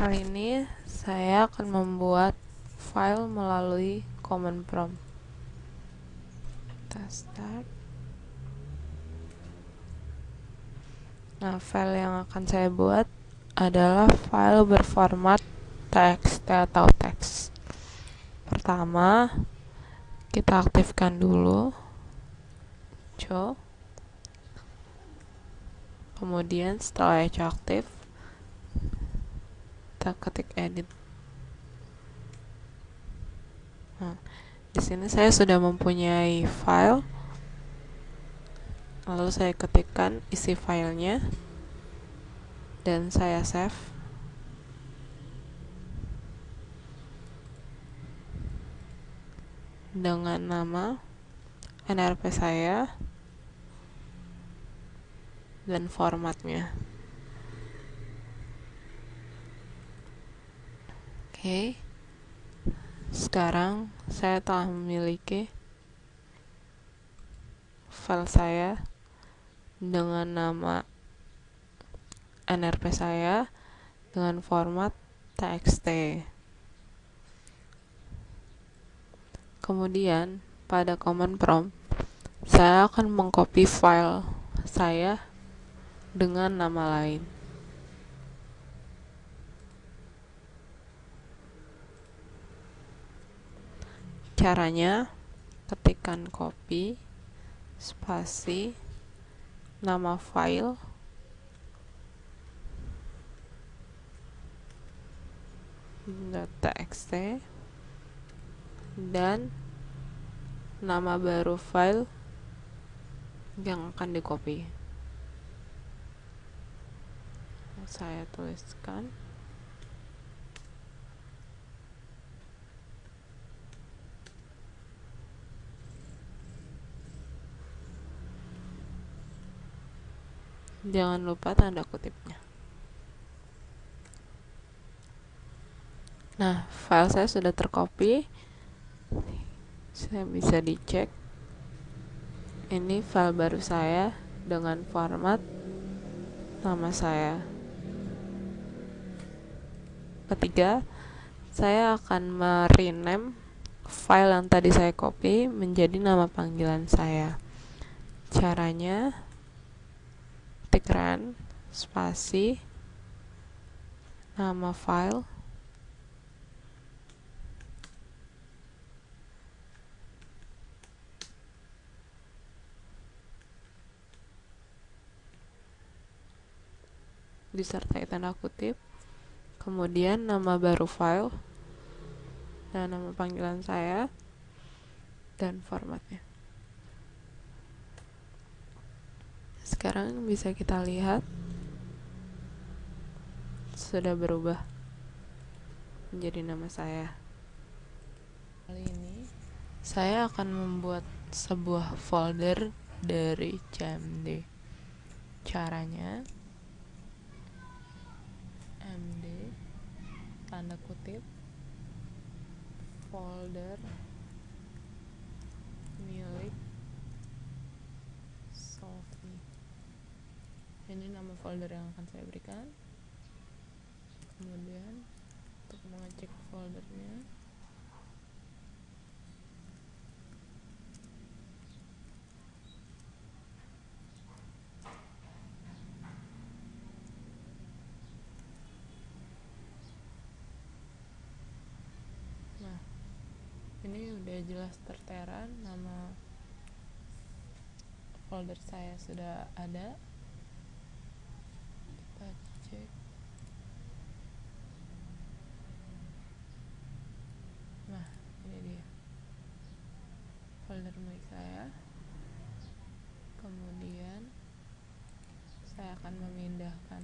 Kali ini saya akan membuat file melalui command prompt. Kita start. Nah, file yang akan saya buat adalah file berformat txt atau teks. Pertama, kita aktifkan dulu echo. Kemudian setelah echo aktif, kita ketik edit. Nah, di sini saya sudah mempunyai file. Lalu saya ketikkan isi filenya dan saya save dengan nama NRP saya dan formatnya. Oke. Sekarang saya telah memiliki file saya dengan nama NRP saya dengan format txt. Kemudian pada command prompt saya akan mengcopy file saya dengan nama lain. Caranya, ketikkan copy spasi nama file .txt dan nama baru file yang akan di-copy. Saya tuliskan jangan lupa tanda kutipnya. Nah, file saya sudah tercopy. Saya bisa dicek. Ini file baru saya dengan format nama saya. Ketiga, saya akan merename file yang tadi saya copy menjadi nama panggilan saya. Caranya, ketik run spasi nama file disertai tanda kutip, kemudian nama baru file dan nama panggilan saya dan formatnya. Sekarang bisa kita lihat sudah berubah menjadi nama saya. Kali ini saya akan membuat sebuah folder dari CMD. Caranya, md tanda kutip folder milik Sophie. Ini nama folder yang akan saya berikan. Kemudian untuk mengecek foldernya, nah ini udah jelas tertera, nama folder saya sudah ada. Kita cek. Nah, ini dia folder milik saya. Kemudian saya akan memindahkan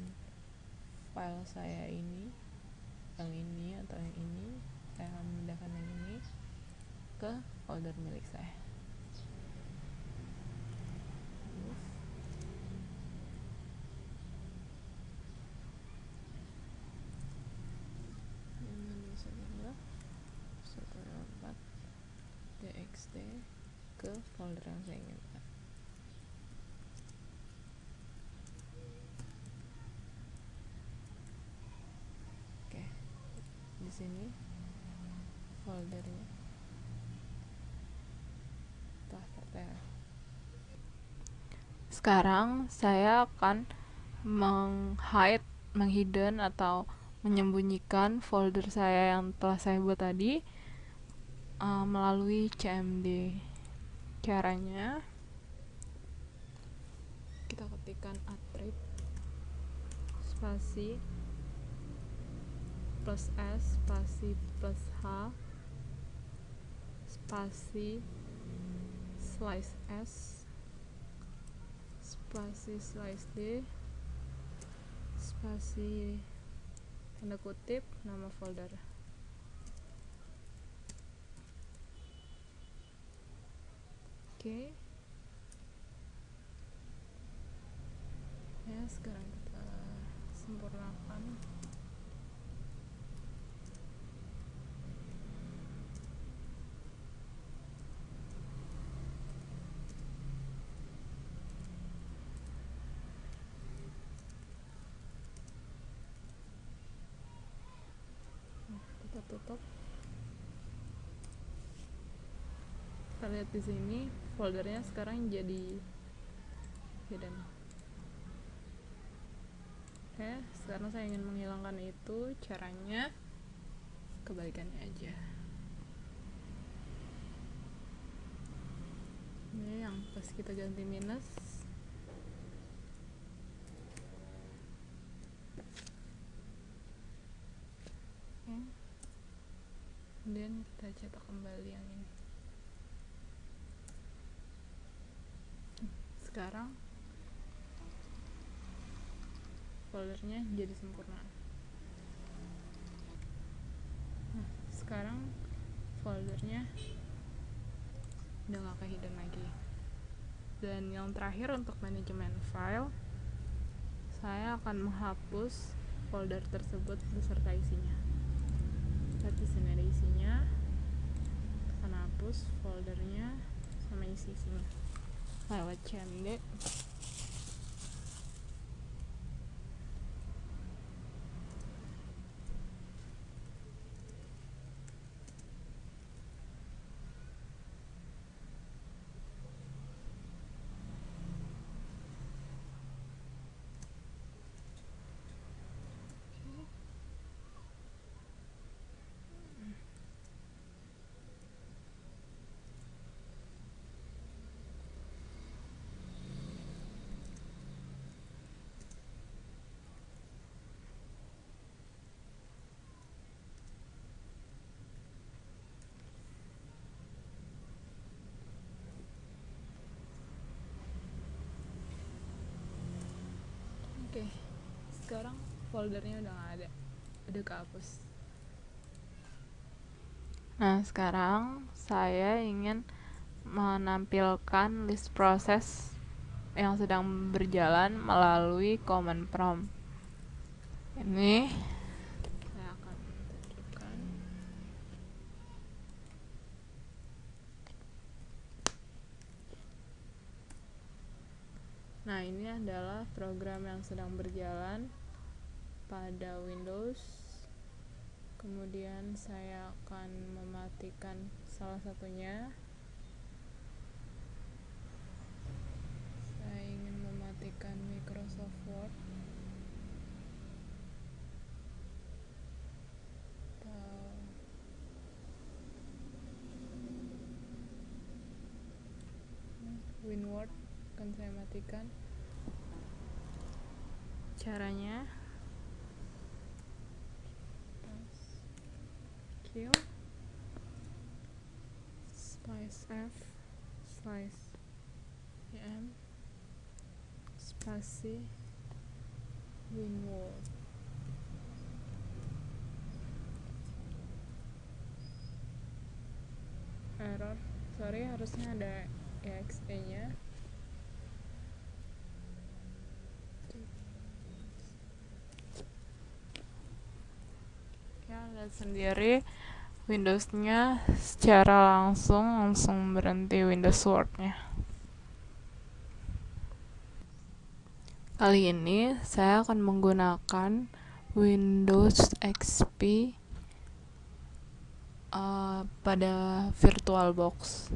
file saya ini, yang ini atau yang ini, saya akan memindahkan yang ini ke folder milik saya. txt ke folder yang saya inginkan. Oke. sini foldernya telah tertera. Sekarang saya akan menghidden atau menyembunyikan folder saya yang telah saya buat tadi melalui CMD. Caranya kita ketikkan attrib spasi plus S spasi plus H spasi slice S spasi slice D spasi tanda kutip nama folder. Oke. Ya, sekarang kita sempurnakan. Kita tutup. Kita lihat di sini foldernya sekarang jadi hidden. Oke, sekarang saya ingin menghilangkan itu. Caranya kebalikannya aja. Ini yang pas kita ganti minus. Oke. Kemudian kita cetak kembali yang ini. Sekarang foldernya jadi sempurna. Nah, sekarang foldernya udah gak ke-hidden lagi. Dan yang terakhir untuk manajemen file, saya akan menghapus folder tersebut beserta isinya. Lihat di sini ada isinya. Akan hapus foldernya sama isinya lewat CMD. Oke, sekarang foldernya udah gak ada, udah kehapus. Nah, sekarang saya ingin menampilkan list proses yang sedang berjalan melalui command prompt. Ini saya akan tunjukkan. Nah, ini adalah program yang sedang berjalan pada Windows. Kemudian saya akan mematikan salah satunya. Saya ingin mematikan Microsoft Word. Atau WinWord akan saya matikan. Caranya kill slice F slice M spasi WinWord. Error, sorry, harusnya ada exe nya. Ya, lihat sendiri Windows-nya secara langsung berhenti Windows Word-nya. Kali ini saya akan menggunakan Windows XP pada VirtualBox.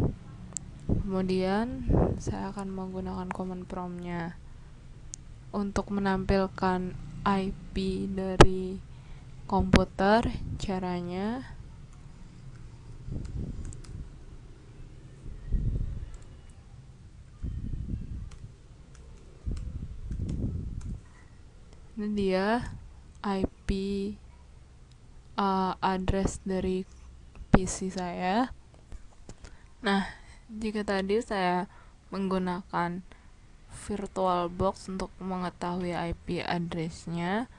Kemudian saya akan menggunakan command prompt-nya untuk menampilkan IP dari komputer. Caranya ini dia IP address dari PC saya. Nah, jika tadi saya menggunakan VirtualBox untuk mengetahui IP address-nya,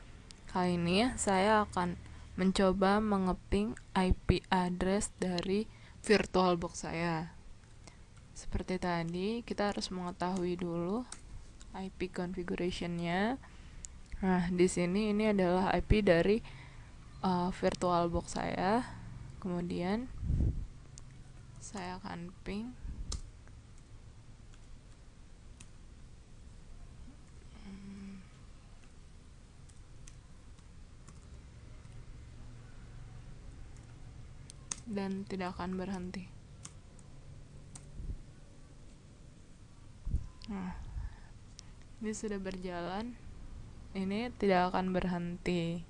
kali ini saya akan mencoba mengeping IP address dari VirtualBox saya. Seperti tadi, kita harus mengetahui dulu IP configuration-nya. Nah, di sini ini adalah IP dari VirtualBox saya. Kemudian saya akan ping dan tidak akan berhenti. Nah, ini sudah berjalan, ini tidak akan berhenti.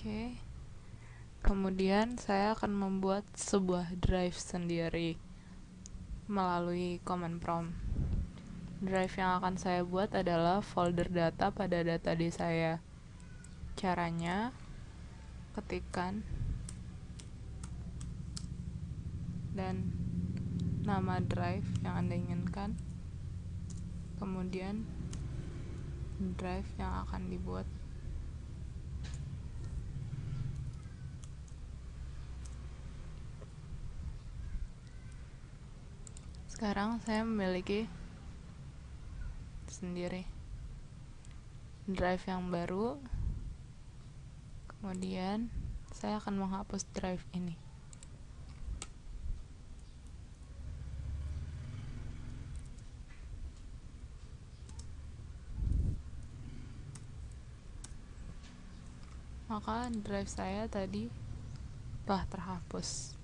Oke. Kemudian saya akan membuat sebuah drive sendiri melalui command prompt. Drive yang akan saya buat adalah folder data pada database saya. Caranya, ketikkan dan nama drive yang Anda inginkan, kemudian drive yang akan dibuat. Sekarang saya memiliki sendiri drive yang baru. Kemudian saya akan menghapus drive ini. Maka drive saya tadi telah terhapus.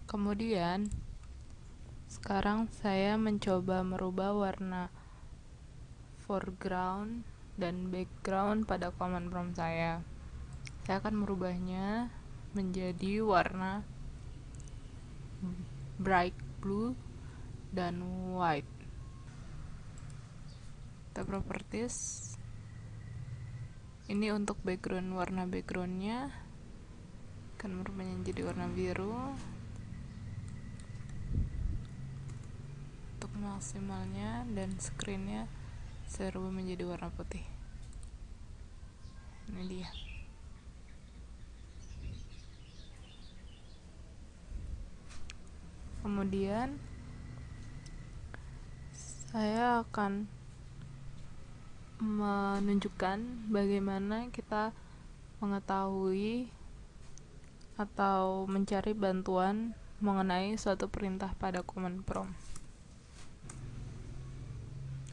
Kemudian sekarang saya mencoba merubah warna foreground dan background pada command prompt saya. Saya akan merubahnya menjadi warna bright blue dan white. Kita properties. Ini untuk background, warna backgroundnya akan merubahnya menjadi warna biru. Untuk maksimalnya dan screennya saya rubah menjadi warna putih. Ini dia. Kemudian saya akan menunjukkan bagaimana kita mengetahui atau mencari bantuan mengenai suatu perintah pada command prompt.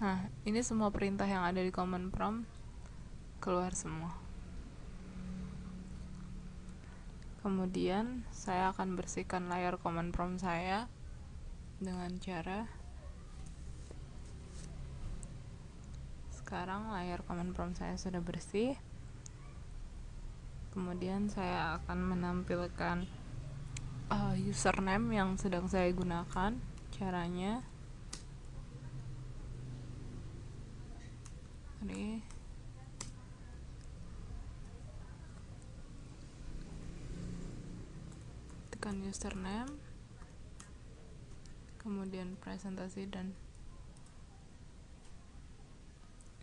Nah, ini semua perintah yang ada di command prompt keluar semua. Kemudian saya akan bersihkan layar command prompt saya dengan cara sekarang layar command prompt saya sudah bersih. Kemudian saya akan menampilkan username yang sedang saya gunakan. Caranya ini tekan username, kemudian presentasi, dan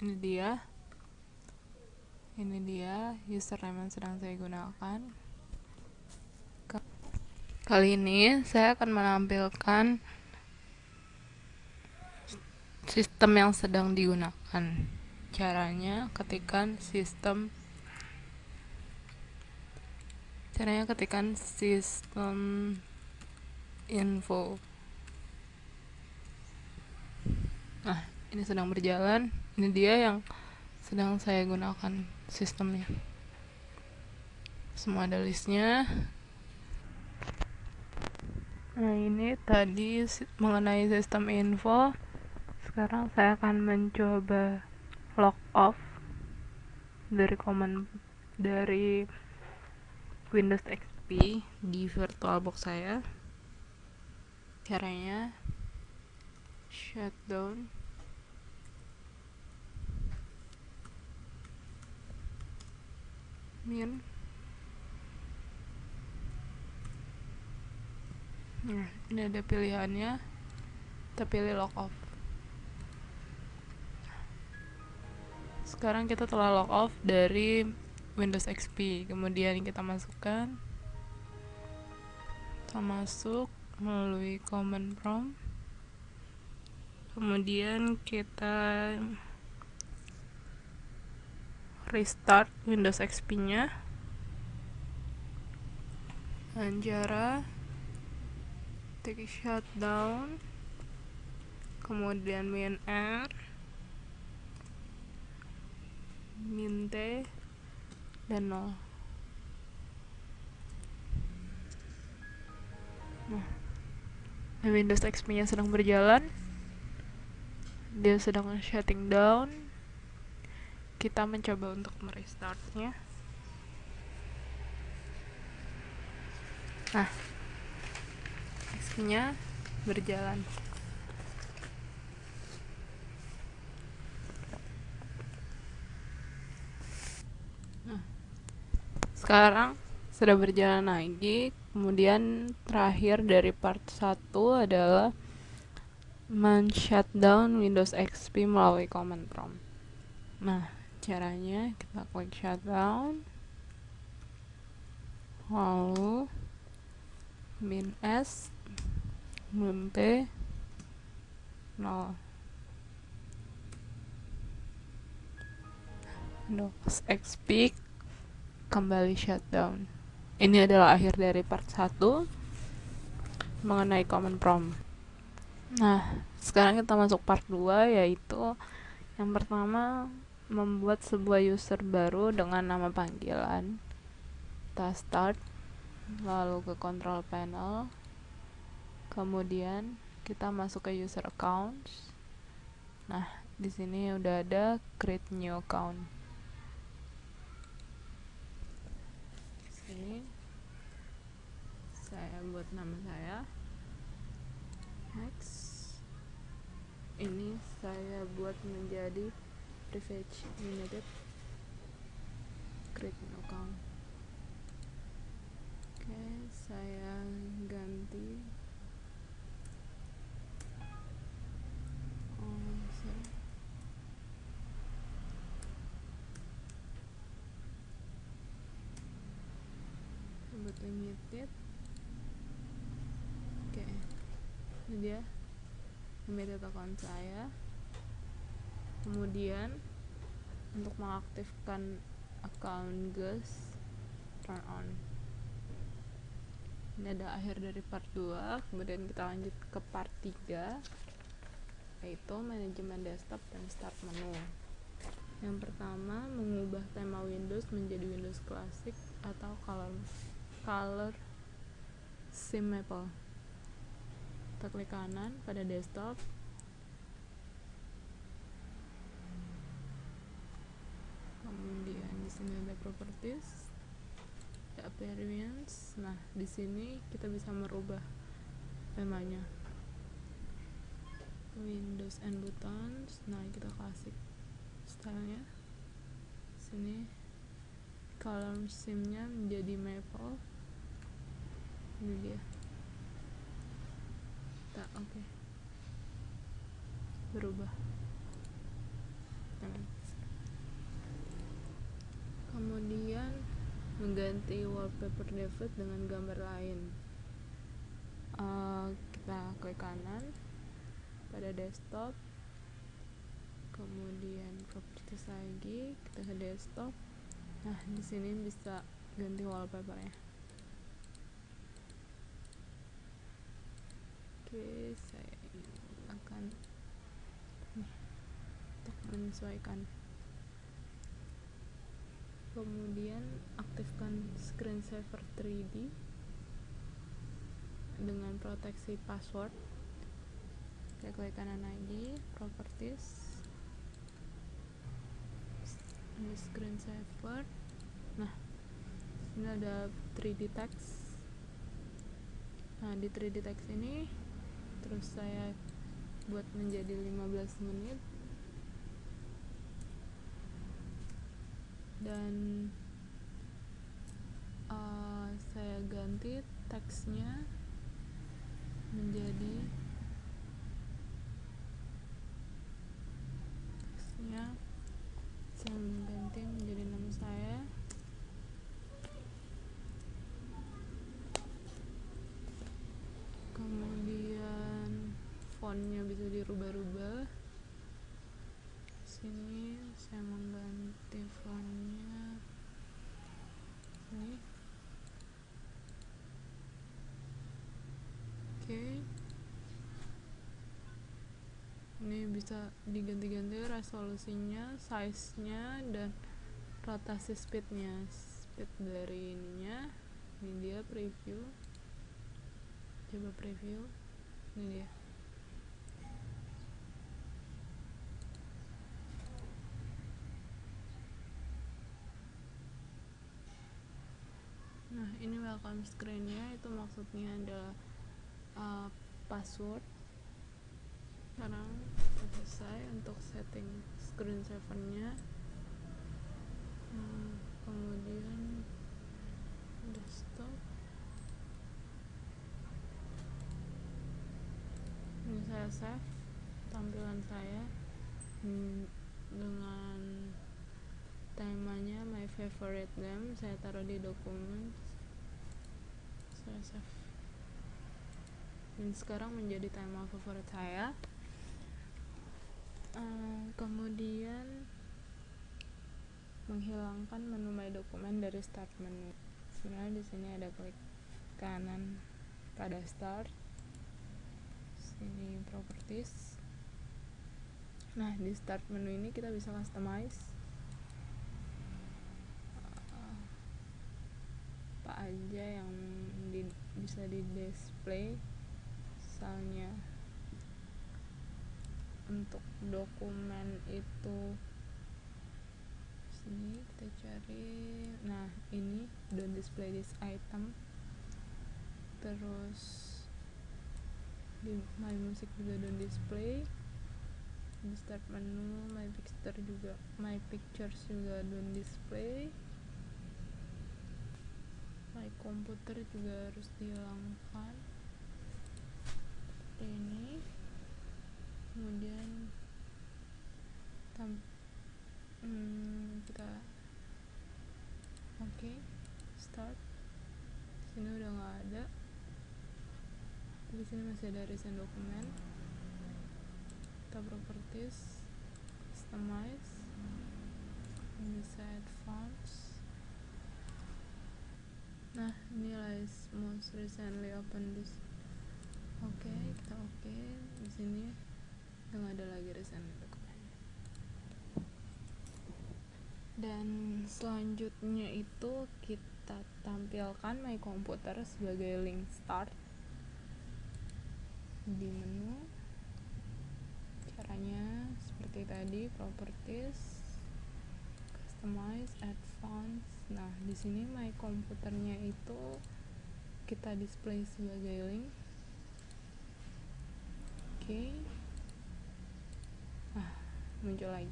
ini dia username yang sedang saya gunakan. Kali ini saya akan menampilkan sistem yang sedang digunakan. Caranya ketikkan sistem info. Nah, ini sedang berjalan. Ini dia yang sedang saya gunakan sistemnya. Semua ada listnya. Nah, ini tadi mengenai sistem info. Sekarang saya akan mencoba log off dari Windows XP di VirtualBox saya. Caranya shutdown min. Nah, ini ada pilihannya. Kita pilih log off. Sekarang kita telah log off dari Windows XP. Kemudian kita masukkan, kita masuk melalui command prompt. Kemudian kita restart Windows XP-nya dengan cara take shutdown, kemudian min R, min T, dan 0. Nah, Windows XP-nya sedang berjalan. Dia sedang shutting down. Kita mencoba untuk merestartnya. Nah, XP-nya berjalan. Nah, sekarang sudah berjalan lagi. Kemudian terakhir dari part 1 adalah men-shutdown Windows XP melalui command prompt. Nah, caranya kita klik shutdown, lalu min S, min T, 0. Windows XP kembali shutdown. Ini adalah akhir dari part 1 mengenai command prompt. Nah, sekarang kita masuk part 2, yaitu yang pertama, membuat sebuah user baru dengan nama panggilan. Kita start, lalu ke control panel, kemudian kita masuk ke user accounts. Nah, di sini udah ada create new account. Di sini saya buat nama saya. Next, ini saya buat menjadi privilege limited, create new account. Oke, saya ganti buat limited. Oke, ini dia limited account saya. Kemudian untuk mengaktifkan account GUS, turn on. Ini ada akhir dari part 2. Kemudian kita lanjut ke part 3, yaitu manajemen desktop dan start menu. Yang pertama, mengubah tema Windows menjadi Windows Classic atau color sim maple. Kita klik kanan pada desktop, kemudian di sini ada properties, ada appearance. Nah, di sini kita bisa merubah temanya. Windows and buttons. Nah, kita kasih stylenya. Sini color simnya menjadi maple. Ini dia. Kita oke. Berubah. Kemudian mengganti wallpaper default dengan gambar lain. Kita klik kanan pada desktop, kemudian properties lagi, kita ke desktop. Nah, di sini bisa ganti wallpapernya. Oke, saya akan untuk menyesuaikan. kemudian aktifkan screensaver 3D dengan proteksi password. Klik kanan lagi, properties, ini screensaver. Nah, ini ada 3D text. Nah, di 3D text ini terus saya buat menjadi 15 menit dan saya ganti teksnya menjadi saya ganti menjadi nama saya, kemudian fontnya bisa dirubah-rubah. Sini saya mengganti fontnya ini. Oke. Ini bisa diganti-ganti resolusinya, size-nya, dan rotasi speed-nya. Speed dari ininya. Ini dia preview. Coba preview. Ini dia. Nah, ini welcome screen-nya, itu maksudnya ada password. Sekarang selesai untuk setting screensaver-nya. Kemudian desktop. Ini saya save tampilan saya dengan temanya my favorite them. Saya taruh di dokumen, saya save, dan sekarang menjadi tema favorit saya. Kemudian menghilangkan menu my dokumen dari start menu. Sebenarnya di sini ada klik kanan pada start, sini properties. Nah, di start menu ini kita bisa customize apa aja yang bisa di display. Misalnya untuk dokumen itu, sini kita cari, nah ini don't display this item. Terus di my music juga don't display. Di start menu my pictures juga don't display. My komputer juga harus dihilangkan seperti ini. Kemudian kita start. Sini udah nggak ada, di sini masih ada recent dokumen. Kita properties, customize, bisa add fonts. Nah, ini most recently open this. Kita di sini udah nggak ada lagi recent dokumen. Dan selanjutnya itu kita tampilkan my komputer sebagai link start di menu. Caranya seperti tadi, properties, customize, add fonts. Nah, di sini my komputernya itu kita display sebagai link. Nah, muncul lagi.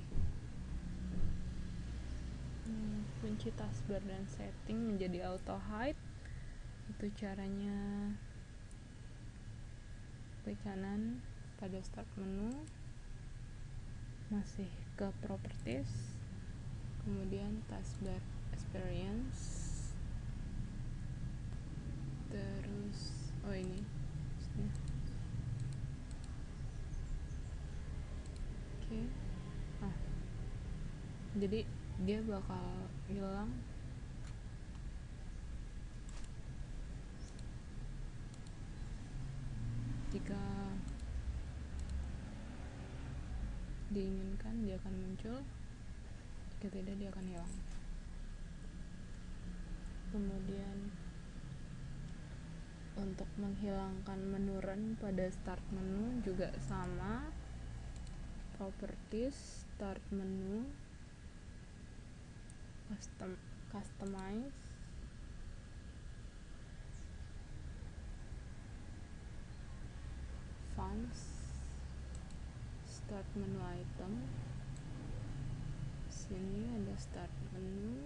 Kunci taskbar dan setting menjadi auto hide. Itu caranya, klik kanan pada start menu, masih ke properties, kemudian taskbar experience, terus ini nah, jadi dia bakal hilang jika diinginkan. Dia akan muncul, jika tidak dia akan hilang. Kemudian untuk menghilangkan menu run pada start menu juga sama, properties, start menu, customize, fonts, start menu item. Sini ada start menu,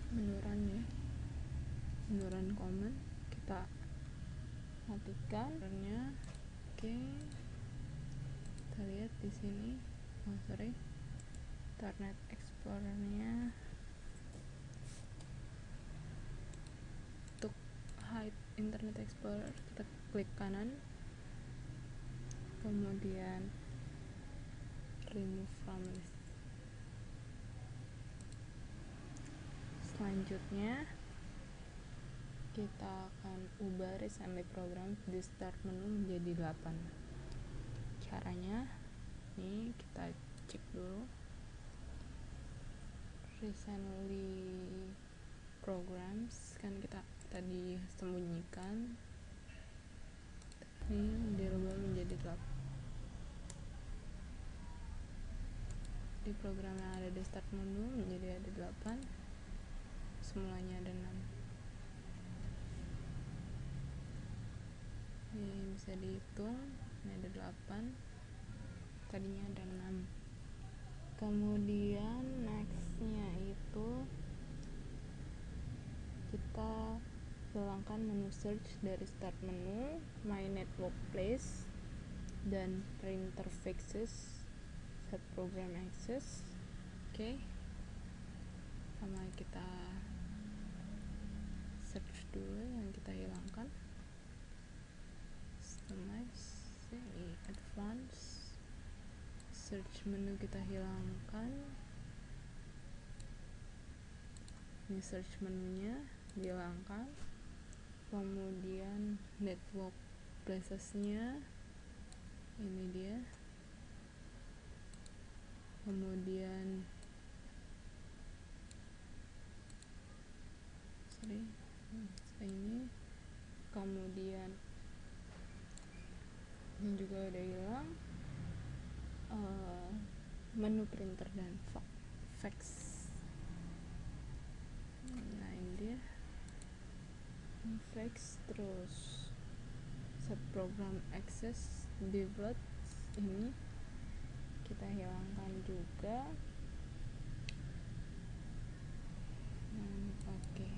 menu run ya, menu run command kita matikan runnya. Oke, kita lihat di sini, Internet Explorer-nya. Untuk hide Internet Explorer kita klik kanan, kemudian remove from list. Selanjutnya kita akan ubah recently program di start menu menjadi 8. Caranya ini kita cek dulu recently programs, kan kita tadi sembunyikan, ini dirubah menjadi 8. Di program yang ada di start menu menjadi ada 8, semulanya ada 6. Ini bisa dihitung, ini ada 8, tadinya ada 6. Kemudian nextnya itu kita hilangkan menu search dari start menu, my network place, dan printer fixes, set program access. Oke, sama kita search dulu yang kita hilangkan, customize, advance, search menu kita hilangkan, ini search menunya dihilangkan. Kemudian network places-nya ini dia. Kemudian ini, kemudian ini juga udah hilang, menu printer dan fax. Nah ini dia fax. Terus set program access default ini kita hilangkan juga. Oke,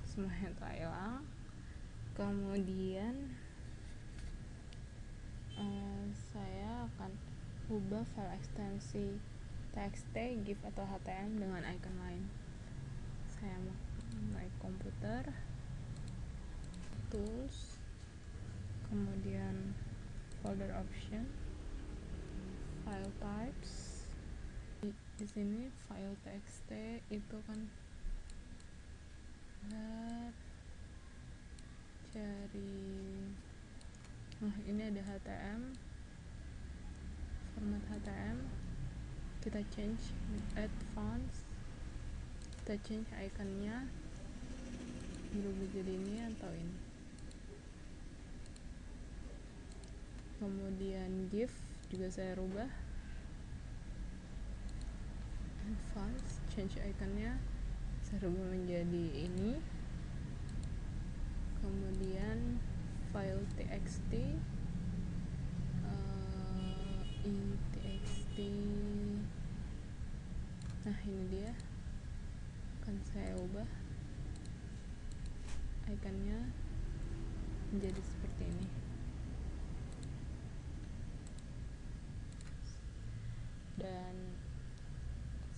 semuanya telah hilang. Kemudian saya akan ubah file ekstensi txt, gif atau htm dengan icon lain. Saya mulai komputer, tools, kemudian folder option, file types. Di sini file txt itu kan cari, ini ada htm, format htm, kita change add fonts, kita change iconnya berubah jadi ini atau ini. Kemudian gif juga saya rubah, fonts, change iconnya saya rubah menjadi ini. Kemudian file txt, txt, nah ini dia, akan saya ubah iconnya menjadi seperti ini. Dan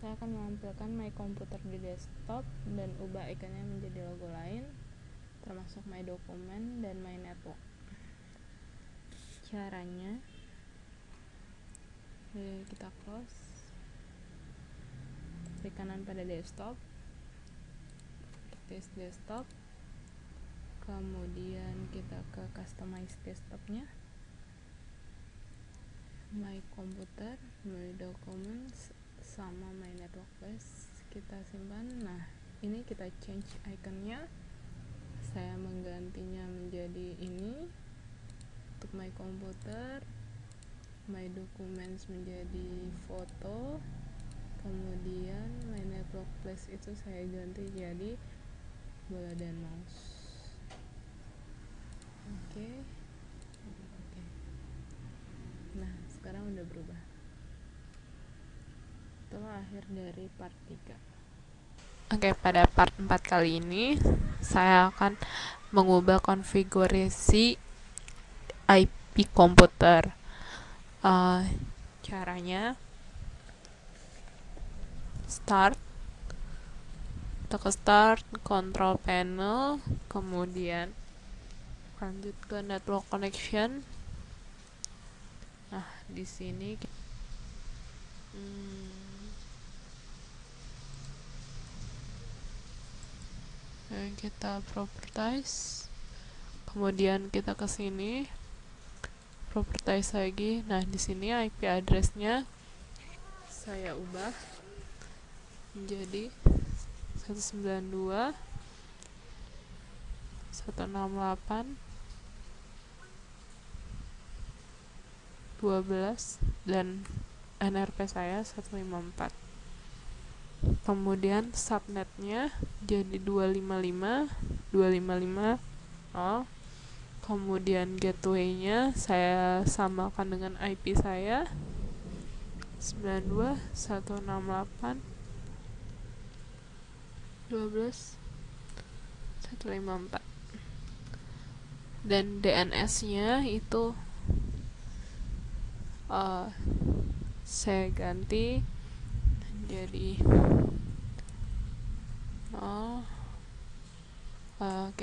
saya akan menampilkan my computer di desktop dan ubah ikonnya menjadi logo lain, termasuk my document dan my network. Caranya kita close, klik kanan pada desktop, desktop, kemudian kita ke customize desktopnya, my computer, my documents, sama my network place kita simpan. Nah, ini kita change iconnya, saya menggantinya menjadi ini untuk my computer, my documents menjadi foto, kemudian my network place itu saya ganti jadi bola dan mouse. Oke. Nah, sekarang udah berubah. Itulah akhir dari part 3. Oke, pada part 4 kali ini saya akan mengubah konfigurasi IP komputer. Caranya start, kita ke start, control panel, kemudian lanjut ke network connection. Nah, di sini kita properties, kemudian kita ke sini properties lagi. Nah, di sini IP address-nya saya ubah menjadi 192.168.12 dan NRP saya 154. Kemudian subnetnya jadi 255.255.0. Kemudian gateway-nya saya samakan dengan IP saya 92.168.12.154. Dan DNS-nya itu saya ganti jadi 0 10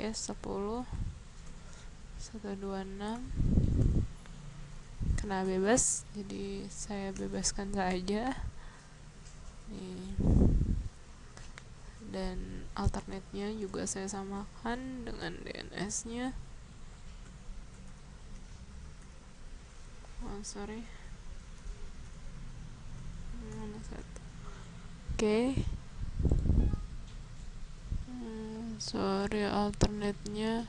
126 kena bebas, jadi saya bebaskan saja nih. Dan alternate-nya juga saya samakan dengan DNS-nya. Mana satu? Alternate-nya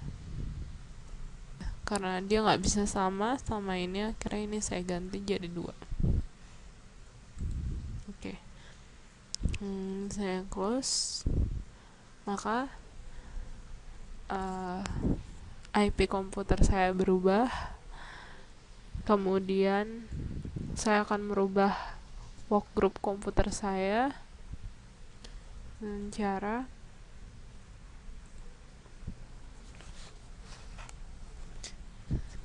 karena dia nggak bisa sama ini, akhirnya ini saya ganti jadi 2. Saya close. Maka IP komputer saya berubah. Kemudian saya akan merubah workgroup komputer saya dengan cara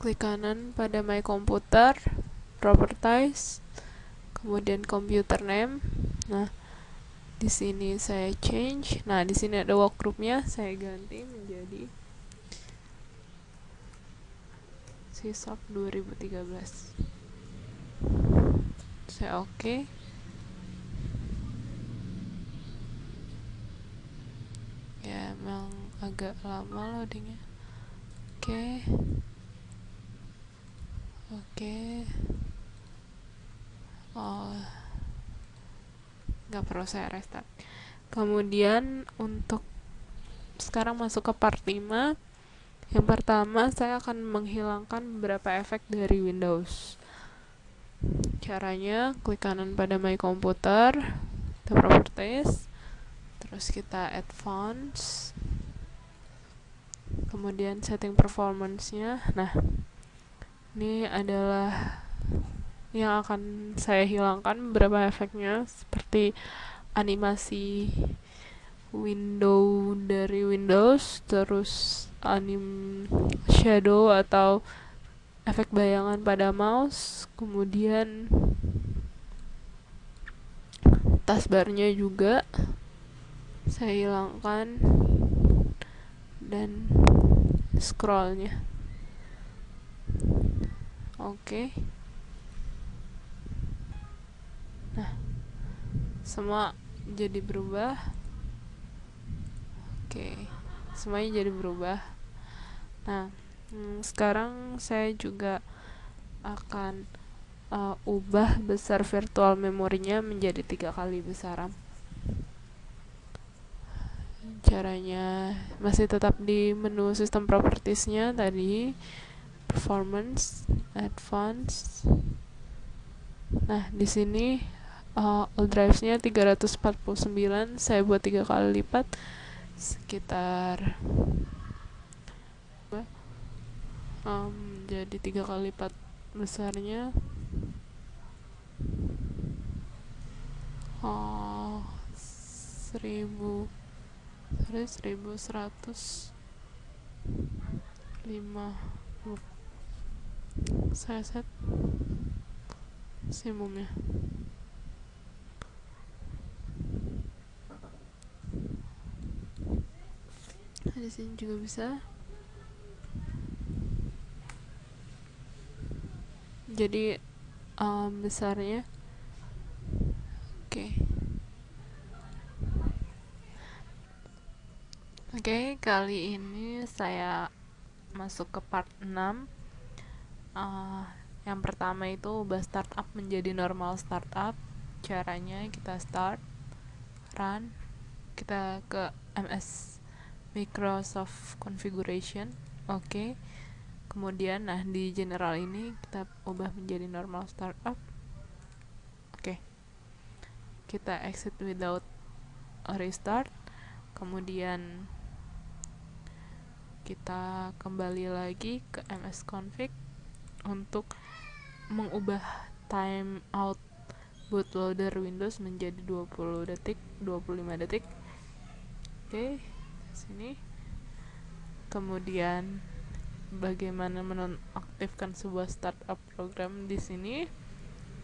klik kanan pada my computer, properties, kemudian computer name. Nah, di sini saya change. Nah, di sini ada workgroupnya, saya ganti menjadi SysOp 2013. Saya oke. Ya, emang agak lama loadingnya. Oke. Nggak perlu saya restart. Kemudian untuk sekarang masuk ke part 5. Yang pertama, saya akan menghilangkan beberapa efek dari Windows. Caranya, klik kanan pada my computer, kita properties, terus kita add fonts, kemudian setting performance-nya. Nah, ini adalah yang akan saya hilangkan beberapa efeknya, seperti animasi window dari Windows, terus shadow atau efek bayangan pada mouse, kemudian taskbarnya juga saya hilangkan, dan scrollnya. Nah, semua jadi berubah. Semuanya jadi berubah. Nah, sekarang saya juga akan ubah besar virtual memorinya menjadi 3 kali besar RAM. Caranya masih tetap di menu sistem propertiesnya tadi, performance, advanced. Nah, di sini all drives-nya 349, saya buat 3 kali lipat, sekitar jadi 3 kali lipat besarnya 1150. Saya set maksimumnya. Di sini juga bisa. Jadi besarnya Oke, kali ini saya masuk ke part 6. Yang pertama itu ubah startup menjadi normal startup. Caranya kita start, run, kita ke MS Microsoft Configuration. Oke. Kemudian di general ini kita ubah menjadi normal startup. Oke. Kita exit without a restart. Kemudian kita kembali lagi ke MS Config untuk mengubah timeout bootloader Windows menjadi 20 detik, 25 detik. Oke, sini. Kemudian bagaimana menonaktifkan sebuah startup program di sini,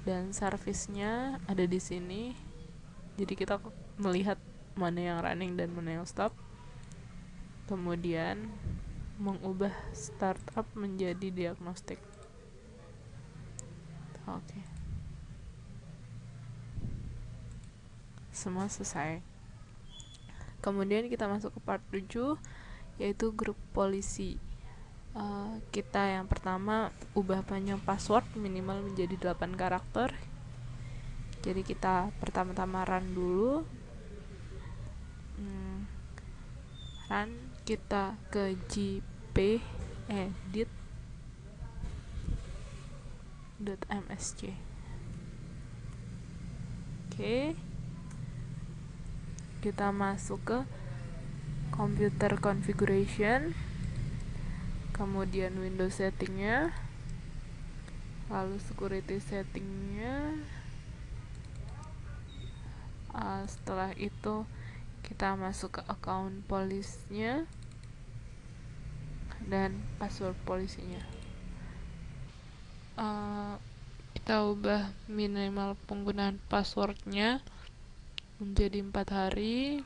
dan service-nya ada di sini. Jadi kita melihat mana yang running dan mana yang stop. Kemudian mengubah startup menjadi diagnostik. Oke. Semua selesai. Kemudian kita masuk ke part 7, yaitu grup polisi. Kita yang pertama ubah panjang password minimal menjadi 8 karakter. Jadi kita pertama-tama run dulu. Run, kita ke jp edit.msc. Oke. Kita masuk ke computer configuration, kemudian Windows settingnya, lalu security settingnya. Setelah itu kita masuk ke account police-nya dan password polisinya. Kita ubah minimal penggunaan passwordnya menjadi 4 hari.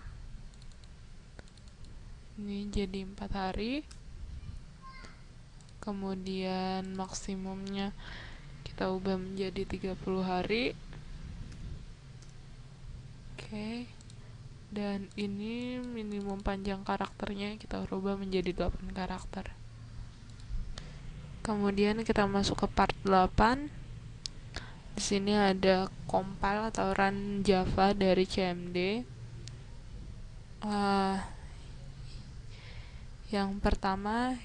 Ini jadi 4 hari. Kemudian maksimumnya kita ubah menjadi 30 hari. Oke. Dan ini minimum panjang karakternya kita rubah menjadi 8 karakter. Kemudian kita masuk ke part 8. Di sini ada compile atau run Java dari CMD. Yang pertama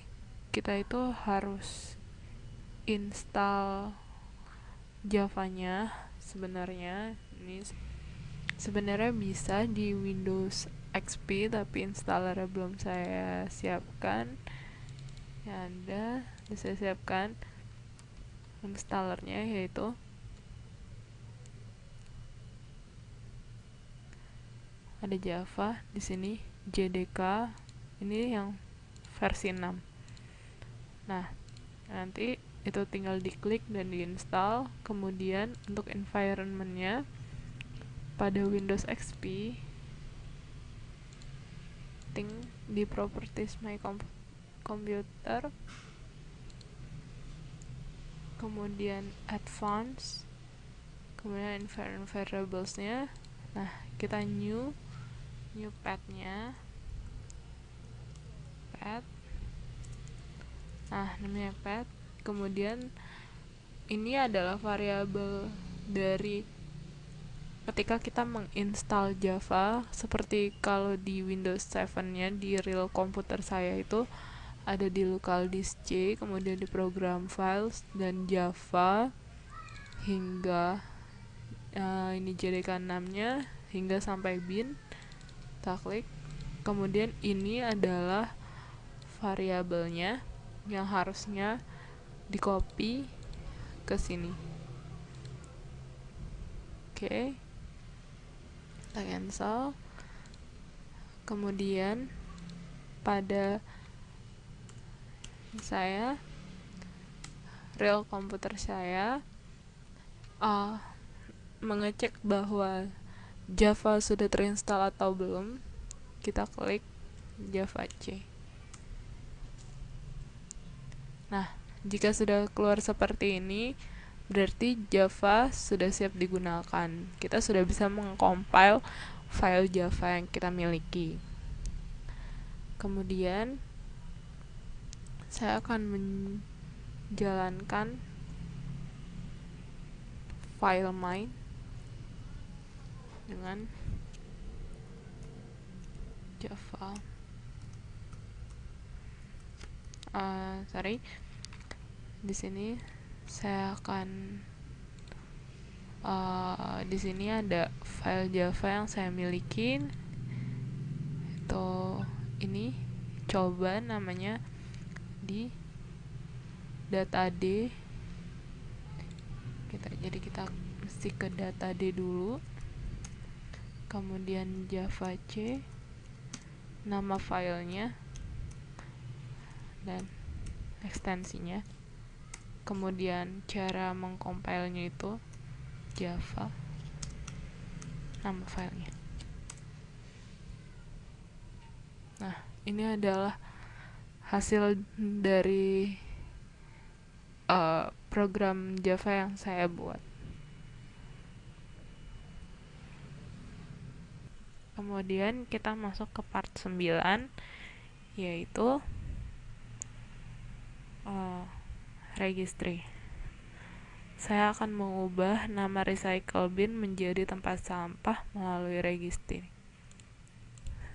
kita itu harus install Java-nya. Sebenarnya ini bisa di Windows XP, tapi installernya belum saya siapkan. Ya, saya siapkan installernya, yaitu ada Java di sini, JDK. Ini yang versi 6. Nah, nanti itu tinggal diklik dan diinstal. Kemudian untuk environment-nya pada Windows XP, di properties my computer, kemudian advanced, kemudian environment variables-nya. Nah, kita new path-nya, path, Nah, namanya path. Kemudian ini adalah variabel dari ketika kita menginstal Java, seperti kalau di Windows 7-nya di real komputer saya itu ada di local disk C, kemudian di program files dan Java hingga ini JDK6-nya hingga sampai bin. Kita klik. Kemudian ini adalah variabelnya yang harusnya di copy ke sini. Oke. Kita cancel. Kemudian pada saya real komputer saya mengecek bahwa Java sudah terinstall atau belum, kita klik Java C. Nah, jika sudah keluar seperti ini, berarti Java sudah siap digunakan. Kita sudah bisa mengcompile file Java yang kita miliki. Kemudian saya akan menjalankan file main dengan Java. Di sini saya akan di sini ada file Java yang saya miliki. Itu ini coba namanya di datad. Jadi kita mesti ke datad dulu, kemudian Java C, nama filenya dan ekstensinya, kemudian cara mengcompile-nya itu Java, nama filenya. Nah, ini adalah hasil dari program Java yang saya buat. Kemudian kita masuk ke part 9, yaitu registry. Saya akan mengubah nama recycle bin menjadi tempat sampah melalui registry.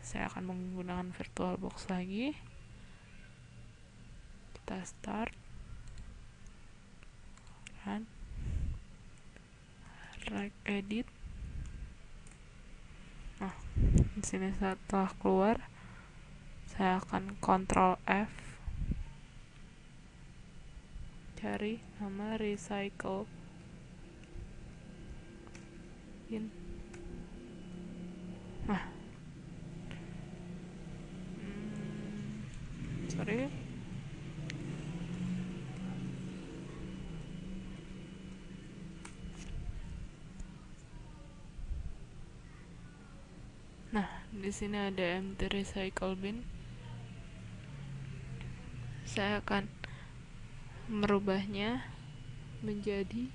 Saya akan menggunakan VirtualBox lagi. Kita start, run, edit. Nah, di sini setelah keluar, saya akan Ctrl F, cari nama recycle bin. Nah, sorry. Nah, di sini ada empty recycle bin. Saya akan merubahnya menjadi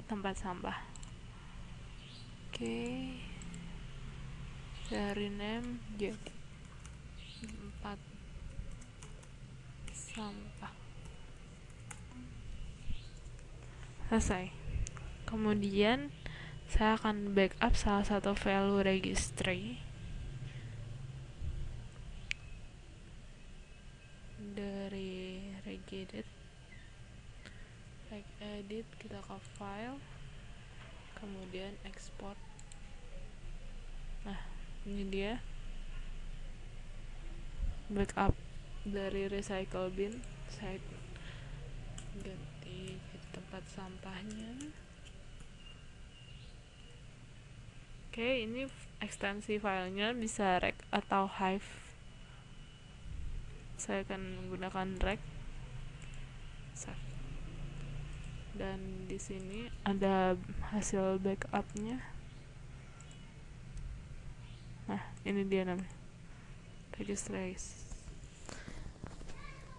tempat sampah. Oke. Saya rename jadi tempat sampah. Selesai. Kemudian saya akan backup salah satu value registry dari regedit. Edit, kita ke file, kemudian export. Nah, ini dia backup dari recycle bin. Saya ganti tempat sampahnya. Oke, ini ekstensi filenya bisa rec atau hive. Saya akan menggunakan rec. Save. Dan di sini ada hasil backupnya. Nah, ini dia namanya registries.